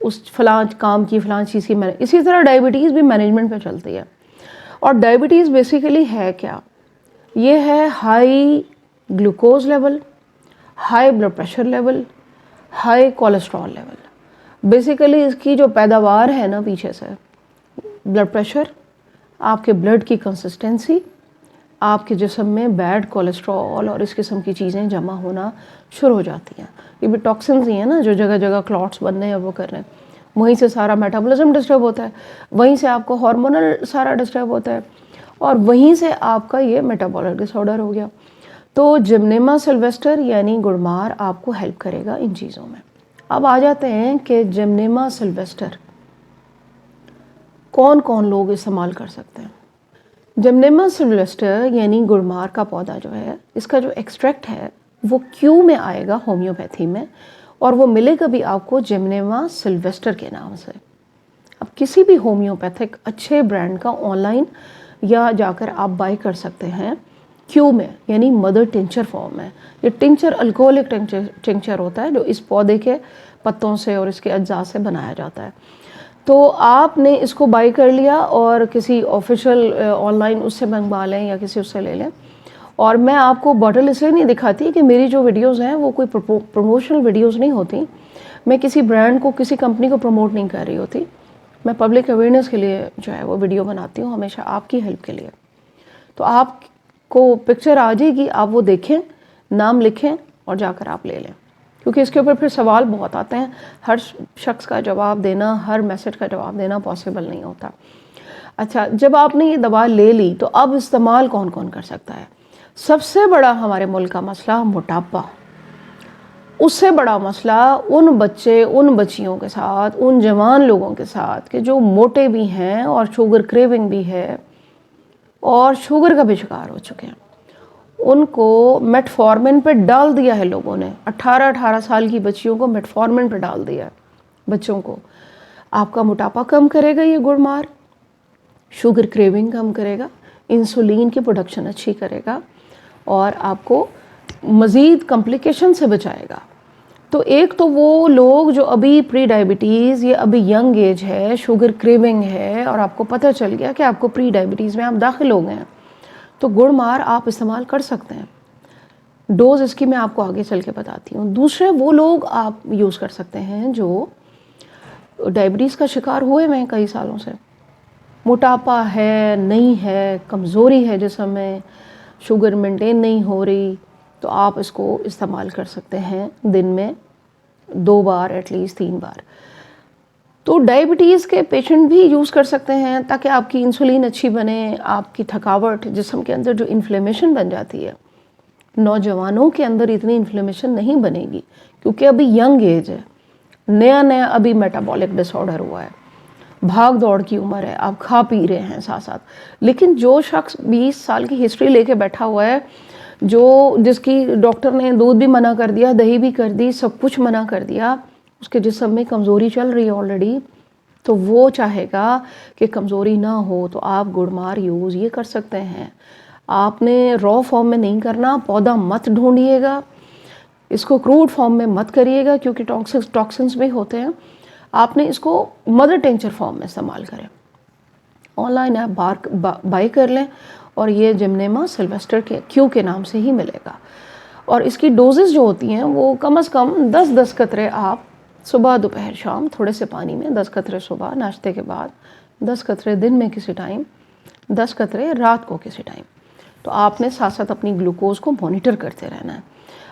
اس فلاں کام کی فلاں چیز کی اسی طرح ڈائبٹیز بھی مینجمنٹ پہ چلتی ہے. اور ڈائبٹیز بیسیکلی ہے کیا؟ یہ ہے high glucose level, high blood pressure level, high cholesterol level. Basically اس کی جو پیداوار ہے نا پیچھے سے، بلڈ پریشر، آپ کے بلڈ کی کنسسٹنسی، آپ کے جسم میں بیڈ کولیسٹرول اور اس قسم کی چیزیں جمع ہونا شروع ہو جاتی ہیں. یہ بھی ٹاکسنز ہی ہیں نا جو جگہ جگہ کلاٹس بن رہے ہیں وہ کر رہے ہیں. وہیں سے سارا میٹابولزم ڈسٹرب ہوتا ہے، وہیں سے آپ کو ہارمونل سارا ڈسٹرب ہوتا ہے، اور وہیں سے آپ کا یہ میٹابولک ڈس آرڈر ہو گیا. تو جمنیما سلویسٹر یعنی گڑ مار آپ کو ہیلپ کرے گا ان چیزوں میں. اب آ جاتے ہیں کہ جمنیما سلویسٹر کون کون لوگ استعمال کر سکتے ہیں. جمنیما سلویسٹر یعنی گڑ مار کا پودا جو ہے، اس کا جو ایکسٹریکٹ ہے وہ کیو میں آئے گا ہومیوپیتھی میں، اور وہ ملے گا بھی آپ کو جمنیما سلویسٹر کے نام سے. اب کسی بھی ہومیوپیتھک اچھے برانڈ کا آن لائن یا جا کر آپ بائی کر سکتے ہیں کیو میں، یعنی مدر ٹنچر فارم میں. یہ ٹنچر الکوہولک ٹنچر ہوتا ہے جو اس پودے کے پتوں سے اور اس کے اجزاء سے بنایا جاتا ہے. تو آپ نے اس کو بائی کر لیا اور کسی آفیشیل آن لائن اس سے منگوا لیں یا کسی اس سے لے لیں. اور میں آپ کو باٹل اس لیے نہیں دکھاتی کہ میری جو ویڈیوز ہیں وہ کوئی پروموشنل ویڈیوز نہیں ہوتی. میں کسی برانڈ کو، کسی کمپنی کو پروموٹ نہیں کر رہی ہوتی. میں پبلک اویئرنیس کے لیے جو ہے وہ ویڈیو بناتی ہوں، ہمیشہ آپ کی ہیلپ کے لیے. تو آپ کو پکچر آ جائے گی، آپ وہ دیکھیں، نام لکھیں اور جا کر آپ لے لیں، کیونکہ اس کے اوپر پھر سوال بہت آتے ہیں. ہر شخص کا جواب دینا، ہر میسج کا جواب دینا پاسبل نہیں ہوتا. اچھا، جب آپ نے یہ دوا لے لی تو اب استعمال کون کون کر سکتا ہے؟ سب سے بڑا ہمارے ملک کا مسئلہ موٹاپا. اس سے بڑا مسئلہ ان بچے، ان بچیوں کے ساتھ، ان جوان لوگوں کے ساتھ کہ جو موٹے بھی ہیں اور شوگر کریونگ بھی ہے اور شوگر کا بھی شکار ہو چکے ہیں. ان کو میٹفارمن پہ ڈال دیا ہے لوگوں نے. 18 سال کی بچیوں کو میٹفارمن پہ ڈال دیا ہے بچوں کو. آپ کا موٹاپا کم کرے گا یہ گڑ مار، شوگر کریونگ کم کرے گا، انسولین کی پروڈکشن اچھی کرے گا، اور آپ کو مزید کمپلیکیشن سے بچائے گا. تو ایک تو وہ لوگ جو ابھی پری ڈائبٹیز، یہ ابھی ینگ ایج ہے، شوگر کریونگ ہے اور آپ کو پتہ چل گیا کہ آپ کو پری ڈائبٹیز میں آپ داخل ہو گئے ہیں، تو گڑ مار آپ استعمال کر سکتے ہیں. ڈوز اس کی میں آپ کو آگے چل کے بتاتی ہوں. دوسرے وہ لوگ آپ یوز کر سکتے ہیں جو ڈائبٹیز کا شکار ہوئے ہیں کئی سالوں سے، موٹاپا ہے، نہیں ہے، کمزوری ہے جسم میں، شوگر مینٹین نہیں ہو رہی، تو آپ اس کو استعمال کر سکتے ہیں دن میں 2 بار، ایٹ لیسٹ 3 بار. تو ڈائبٹیز کے پیشنٹ بھی یوز کر سکتے ہیں تاکہ آپ کی انسولین اچھی بنے، آپ کی تھکاوٹ، جسم کے اندر جو انفلیمیشن بن جاتی ہے. نوجوانوں کے اندر اتنی انفلیمیشن نہیں بنے گی کیونکہ ابھی ینگ ایج ہے، نیا ابھی میٹابولک ڈس آرڈر ہوا ہے، بھاگ دوڑ کی عمر ہے، آپ کھا پی رہے ہیں ساتھ ساتھ. لیکن جو شخص 20 سال کی ہسٹری لے کے بیٹھا ہوا ہے، جس کی ڈاکٹر نے دودھ بھی منع کر دیا، دہی بھی کر دی، سب کچھ منع کر دیا، اس کے جسم میں کمزوری چل رہی ہے آلریڈی، تو وہ چاہے گا کہ کمزوری نہ ہو. تو آپ گڑ مار یوز یہ کر سکتے ہیں. آپ نے را فارم میں نہیں کرنا، پودا مت ڈھونڈیے گا، اس کو کروڈ فارم میں مت کریے گا کیونکہ ٹاکسنس بھی ہوتے ہیں. آپ نے اس کو مدر ٹینچر فارم میں استعمال کریں. آن لائن آپ بائی کر لیں اور یہ جمنیما سلویسٹر کے کیو کے نام سے ہی ملے گا. اور اس کی ڈوزز جو ہوتی ہیں وہ کم از کم 10 قطرے آپ صبح، دوپہر، شام تھوڑے سے پانی میں، 10 قطرے صبح ناشتے کے بعد، 10 قطرے دن میں کسی ٹائم، 10 قطرے رات کو کسی ٹائم. تو آپ نے ساتھ ساتھ اپنی گلوکوز کو مانیٹر کرتے رہنا ہے.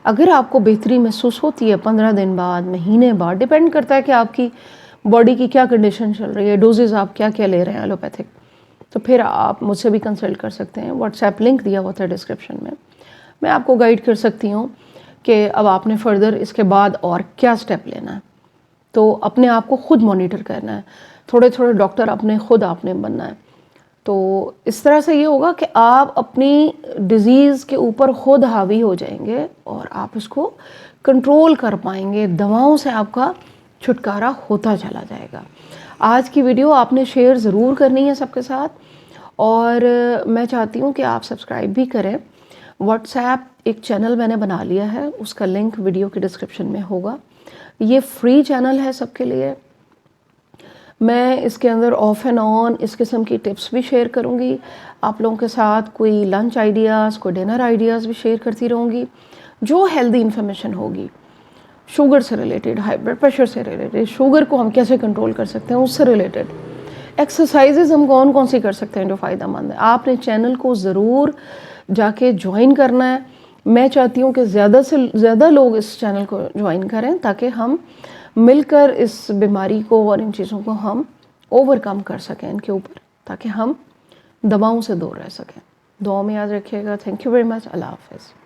اگر آپ کو بہتری محسوس ہوتی ہے 15 دن بعد، مہینے بعد، ڈیپینڈ کرتا ہے کہ آپ کی باڈی کی کیا کنڈیشن چل رہی ہے، ڈوزز آپ کیا کیا لے رہے ہیں ایلوپیتھک، تو پھر آپ مجھ سے بھی کنسلٹ کر سکتے ہیں. واٹس ایپ لنک دیا ہوا تھا ڈسکرپشن میں آپ کو گائیڈ کر سکتی ہوں کہ اب آپ نے فردر اس کے بعد اور کیا سٹیپ لینا ہے. تو اپنے آپ کو خود مانیٹر کرنا ہے، تھوڑے تھوڑے ڈاکٹر خود آپ نے بننا ہے. تو اس طرح سے یہ ہوگا کہ آپ اپنی ڈیزیز کے اوپر خود حاوی ہو جائیں گے اور آپ اس کو کنٹرول کر پائیں گے. دواؤں سے آپ کا چھٹکارا ہوتا چلا جائے گا. آج کی ویڈیو آپ نے شیئر ضرور کرنی ہے سب کے ساتھ، اور میں چاہتی ہوں کہ آپ سبسکرائب بھی کریں. واٹس ایپ ایک چینل میں نے بنا لیا ہے، اس کا لنک ویڈیو کی ڈسکرپشن میں ہوگا. یہ فری چینل ہے سب کے لیے، میں اس کے اندر آف اینڈ آن اس قسم کی ٹپس بھی شیئر کروں گی آپ لوگوں کے ساتھ، کوئی لنچ آئیڈیاز، کوئی ڈنر آئیڈیاز بھی شیئر کرتی رہوں گی، جو ہیلدی انفارمیشن ہوگی شوگر سے ریلیٹڈ، ہائی بلڈ پریشر سے ریلیٹڈ، شوگر کو ہم کیسے کنٹرول کر سکتے ہیں اس سے ریلیٹڈ، ایکسرسائزز ہم کون سی کر سکتے ہیں جو فائدہ مند ہے۔ آپ نے چینل کو ضرور جا کے جوائن کرنا ہے، میں چاہتی ہوں کہ زیادہ سے زیادہ لوگ اس چینل کو جوائن کریں تاکہ ہم مل کر اس بیماری کو اور ان چیزوں کو ہم اوور کم کر سکیں ان کے اوپر، تاکہ ہم دواؤں سے دور رہ سکیں۔ دعاؤں میں یاد رکھیے گا۔ Thank you very much. اللہ حافظ۔